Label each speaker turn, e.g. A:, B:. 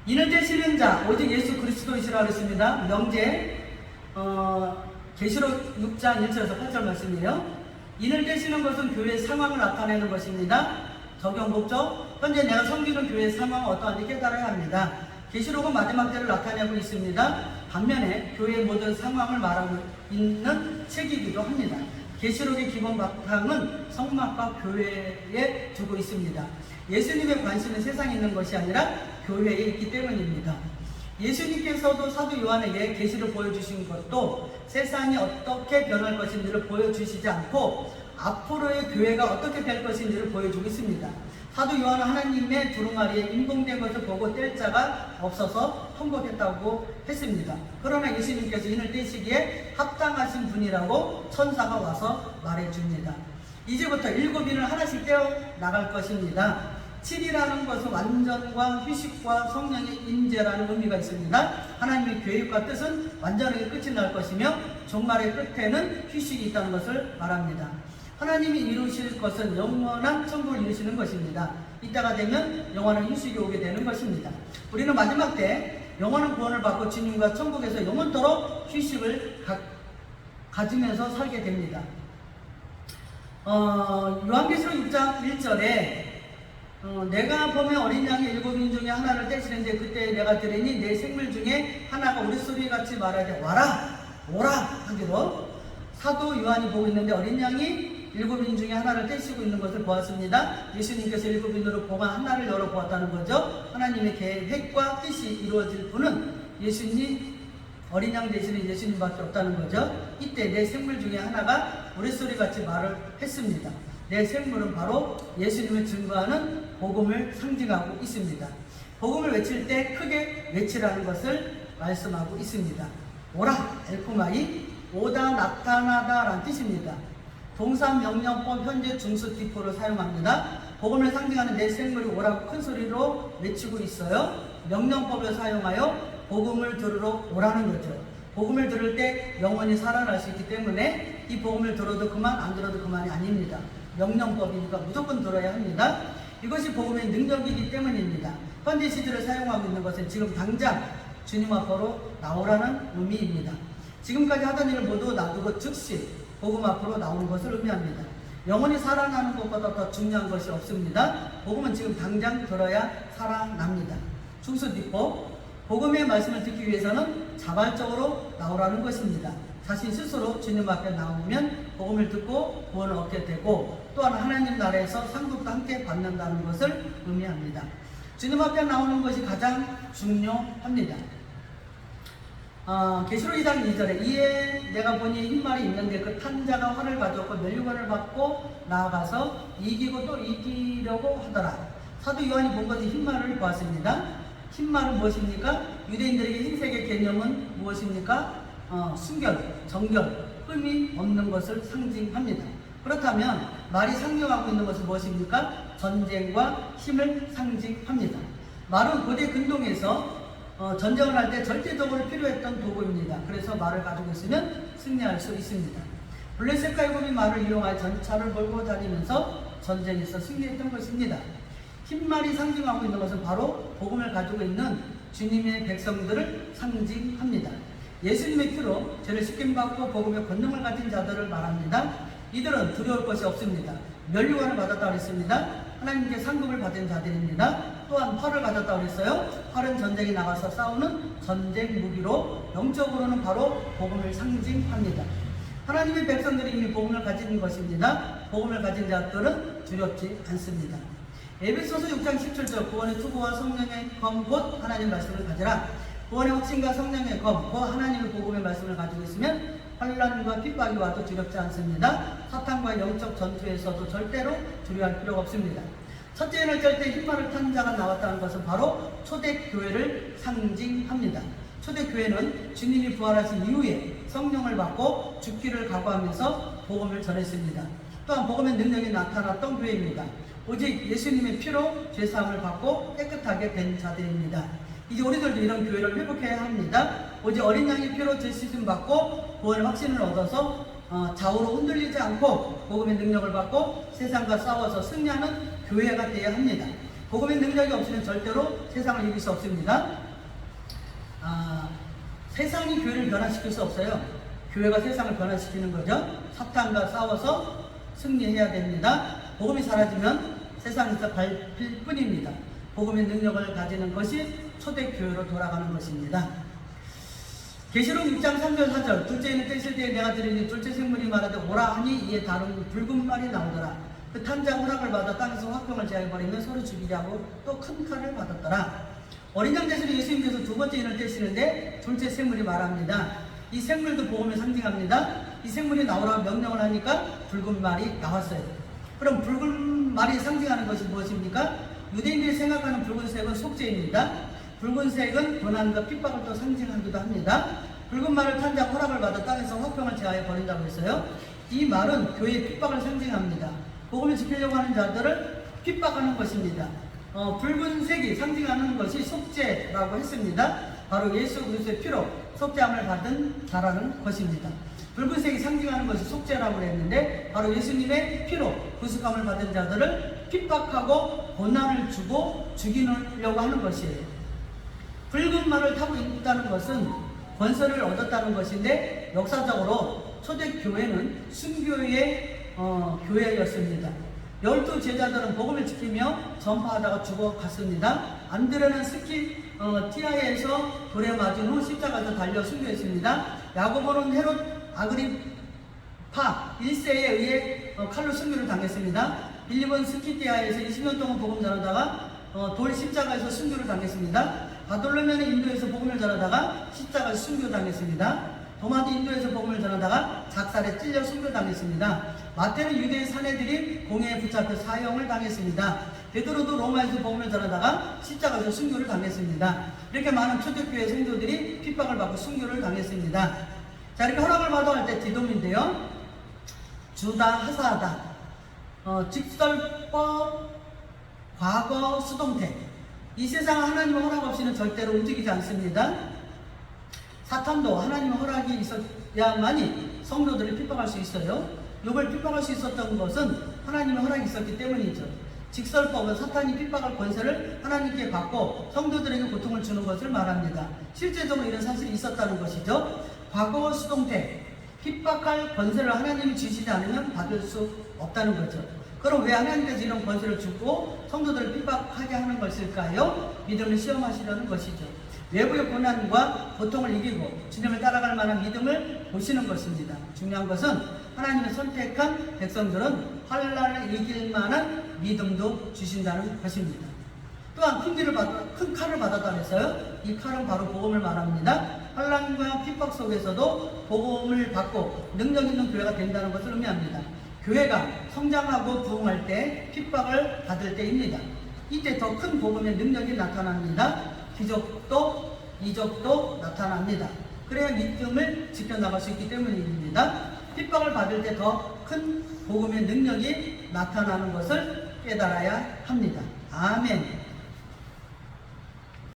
A: 이는 되시는 자 오직 예수 그리스도이시라 그랬습니다. 명제 계시록 6장 1절에서 8절 말씀이에요. 이는 되시는 것은 교회의 상황을 나타내는 것입니다. 적용 목적, 현재 내가 섬기는 교회의 상황은 어떠한지 깨달아야 합니다. 계시록은 마지막 때를 나타내고 있습니다. 반면에 교회의 모든 상황을 말하고 있는 책이기도 합니다. 계시록의 기본 바탕은 성막과 교회에 두고 있습니다. 예수님의 관심은 세상에 있는 것이 아니라 교회에 있기 때문입니다. 예수님께서도 사도 요한에게 계시를 보여주신 것도 세상이 어떻게 변할 것인지를 보여주시지 않고 앞으로의 교회가 어떻게 될 것인지를 보여주고 있습니다. 사도 요한은 하나님의 두루마리에 임동된 것을 보고 뗄 자가 없어서 통곡했다고 했습니다. 그러나 예수님께서 이를 떼시기에 합당하신 분이라고 천사가 와서 말해줍니다. 이제부터 7인을 하나씩 떼어 나갈 것입니다. 7이라는 것은 완전과 휴식과 성령의 임재라는 의미가 있습니다. 하나님의 계획과 뜻은 완전하게 끝이 날 것이며 종말의 끝에는 휴식이 있다는 것을 말합니다. 하나님이 이루실 것은 영원한 천국을 이루시는 것입니다. 이때가 되면 영원한 휴식이 오게 되는 것입니다. 우리는 마지막 때 영원한 구원을 받고 주님과 천국에서 영원토록 휴식을 가지면서 살게 됩니다. 요한계시록 6장 1절에 내가 보면 어린 양의 7인 중에 하나를 떼시는데 그때 내가 들으니 내 생물 중에 하나가 우리소리같이 말하되 와라 오라 하기로 사도 요한이 보고 있는데 어린 양이 7인 중에 하나를 떼시고 있는 것을 보았습니다. 예수님께서 7인으로 보관 하나를 열어 보았다는 거죠. 하나님의 계획과 뜻이 이루어질 분은 예수님, 어린 양 되시는 예수님밖에 없다는 거죠. 이때 내 생물 중에 하나가 우리소리같이 말을 했습니다. 내 생물은 바로 예수님을 증거하는 복음을 상징하고 있습니다. 복음을 외칠 때 크게 외치라는 것을 말씀하고 있습니다. 오라, 엘코마이, 오다, 나타나다 라는 뜻입니다. 동사 명령법 현재 중수 디포를 사용합니다. 복음을 상징하는 내 생물이 오라고 큰 소리로 외치고 있어요. 명령법을 사용하여 복음을 들으러 오라는 거죠. 복음을 들을 때 영원히 살아날 수 있기 때문에 이 복음을 들어도 그만 안 들어도 그만이 아닙니다. 명령법이니까 무조건 들어야 합니다. 이것이 복음의 능력이기 때문입니다. 현재 시제를 사용하고 있는 것은 지금 당장 주님 앞으로 나오라는 의미입니다. 지금까지 하던 일을 모두 놔두고 즉시 복음 앞으로 나오는 것을 의미합니다. 영원히 살아나는 것보다 더 중요한 것이 없습니다. 복음은 지금 당장 들어야 살아납니다. 중수디포, 복음의 말씀을 듣기 위해서는 자발적으로 나오라는 것입니다. 자신 스스로 주님 앞에 나오면 복음을 듣고 구원을 얻게 되고 또한 하나님 나라에서 상급도 함께 받는다는 것을 의미합니다. 주님 앞에 나오는 것이 가장 중요합니다. 계시록 2장 2절에 이에 내가 보니 흰말이 있는데 그 탄 자가 활을 가졌고 면류관을 받고 나아가서 이기고 또 이기려고 하더라. 사도 요한이 본 것이 흰말을 보았습니다. 흰말은 무엇입니까? 유대인들에게 흰색의 개념은 무엇입니까? 순결, 정결, 흠이 없는 것을 상징합니다. 그렇다면 말이 상징하고 있는 것은 무엇입니까? 전쟁과 힘을 상징합니다. 말은 고대 근동에서 전쟁을 할 때 절대적으로 필요했던 도구입니다. 그래서 말을 가지고 있으면 승리할 수 있습니다. 블레셋 칼군이 말을 이용하여 전차를 몰고 다니면서 전쟁에서 승리했던 것입니다. 흰말이 상징하고 있는 것은 바로 복음을 가지고 있는 주님의 백성들을 상징합니다. 예수님의 피로 죄를 씻김받고 복음의 권능을 가진 자들을 말합니다. 이들은 두려울 것이 없습니다. 면류관을 받았다고 했습니다. 하나님께 상급을 받은 자들입니다. 또한 활을 가졌다고 했어요. 활은 전쟁에 나가서 싸우는 전쟁 무기로 영적으로는 바로 복음을 상징합니다. 하나님의 백성들이 이미 복음을 가진 것입니다. 복음을 가진 자들은 두렵지 않습니다. 에베소서 6장 17절 구원의 투구와 성령의 검 곧 하나님의 말씀을 가지라. 구원의 확신과 성령의 검 곧 하나님의 복음의 말씀을 가지고 있으면 환난과 핍박이 와도 두렵지 않습니다. 사탄과의 영적 전투에서도 절대로 두려워할 필요가 없습니다. 첫째는 절대 흰말을 탄 자가 나왔다는 것은 바로 초대교회를 상징합니다. 초대교회는 주님이 부활하신 이후에 성령을 받고 죽기를 각오하면서 복음을 전했습니다. 또한 복음의 능력이 나타났던 교회입니다. 오직 예수님의 피로 죄사함을 받고 깨끗하게 된 자들입니다. 이제 우리들도 이런 교회를 회복해야 합니다. 오직 어린 양의 피로 죄 씻음 받고 구원의 확신을 얻어서 좌우로 흔들리지 않고 복음의 능력을 받고 세상과 싸워서 승리하는 교회가 되어야 합니다. 복음의 능력이 없이는 절대로 세상을 이길 수 없습니다. 세상이 교회를 변화시킬 수 없어요. 교회가 세상을 변화시키는 거죠. 사탄과 싸워서 승리해야 됩니다. 복음이 사라지면 세상에서 밟힐 뿐입니다. 복음의 능력을 가지는 것이 초대교회로 돌아가는 것입니다. 계시록 6장 3절 4절 둘째 이는 떼실 때에 내가 들으니 둘째 생물이 말하되 오라 하니 이에 다른 붉은 말이 나오더라. 그 탄자 허락을 받아 땅에서 화병을 제하여버리며 서로 죽이려고 또 큰 칼을 받았더라. 어린 양 대신에 예수님께서 두 번째 인을 떼시는데 둘째 생물이 말합니다. 이 생물도 복음을 상징합니다. 이 생물이 나오라고 명령을 하니까 붉은 말이 나왔어요. 그럼 붉은 말이 상징하는 것이 무엇입니까? 유대인들이 생각하는 붉은색은 속죄입니다. 붉은색은 고난과 핍박을 또 상징하기도 합니다. 붉은 말을 탄자 허락을 받아 땅에서 화평을 제하여 버린다고 했어요. 이 말은 교회의 핍박을 상징합니다. 복음을 지키려고 하는 자들을 핍박하는 것입니다. 붉은색이 상징하는 것이 속죄라고 했습니다. 바로 예수 그리스도의 피로 속죄함을 받은 자라는 것입니다. 붉은색이 상징하는 것이 속죄라고 했는데 바로 예수님의 피로 구속함을 받은 자들을 핍박하고 고난을 주고 죽이려고 하는 것이에요. 붉은 말을 타고 있다는 것은 권세를 얻었다는 것인데 역사적으로 초대교회는 순교의 교회였습니다. 12 제자들은 복음을 지키며 전파하다가 죽어갔습니다. 안드레는 스키티아에서 돌에 맞은 후 십자가에서 달려 순교했습니다. 야고보는 헤롯 아그리파 1세에 의해 칼로 순교를 당했습니다. 빌립은 스키티아에서 20년 동안 복음 전하다가 돌 십자가에서 순교를 당했습니다. 바돌로메는 인도에서 복음을 전하다가 십자가에서 순교당했습니다. 도마도 인도에서 복음을 전하다가 작살에 찔려 순교당했습니다. 마태는 유대의 사내들이 공회에 붙잡혀 사형을 당했습니다. 베드로도 로마에서 복음을 전하다가 십자가에서 순교를 당했습니다. 이렇게 많은 초대교회 성도들이 핍박을 받고 순교를 당했습니다. 자, 이렇게 허락을 받아야 할 때 디돔인데요. 주다, 하사하다, 직설법, 과거, 수동태. 이 세상은 하나님의 허락 없이는 절대로 움직이지 않습니다. 사탄도 하나님의 허락이 있어야만이 성도들을 핍박할 수 있어요. 욥을 핍박할 수 있었던 것은 하나님의 허락이 있었기 때문이죠. 직설법은 사탄이 핍박할 권세를 하나님께 받고 성도들에게 고통을 주는 것을 말합니다. 실제적으로 이런 사실이 있었다는 것이죠. 과거 수동태, 핍박할 권세를 하나님이 주시지 않으면 받을 수 없다는 거죠. 그럼 왜 하나님께서 이런 권세를 주고 성도들을 핍박하게 하는 것일까요? 믿음을 시험하시려는 것이죠. 외부의 고난과 고통을 이기고 주님을 따라갈 만한 믿음을 보시는 것입니다. 중요한 것은 하나님의 선택한 백성들은 환난을 이길 만한 믿음도 주신다는 것입니다. 또한 큰 칼을 받았다면서요? 이 칼은 바로 복음을 말합니다. 환난과 핍박 속에서도 복음을 받고 능력 있는 교회가 된다는 것을 의미합니다. 교회가 성장하고 부흥할 때 핍박을 받을 때입니다. 이때 더 큰 복음의 능력이 나타납니다. 기적도 이적도 나타납니다. 그래야 믿음을 지켜나갈 수 있기 때문입니다. 핍박을 받을 때 더 큰 복음의 능력이 나타나는 것을 깨달아야 합니다. 아멘.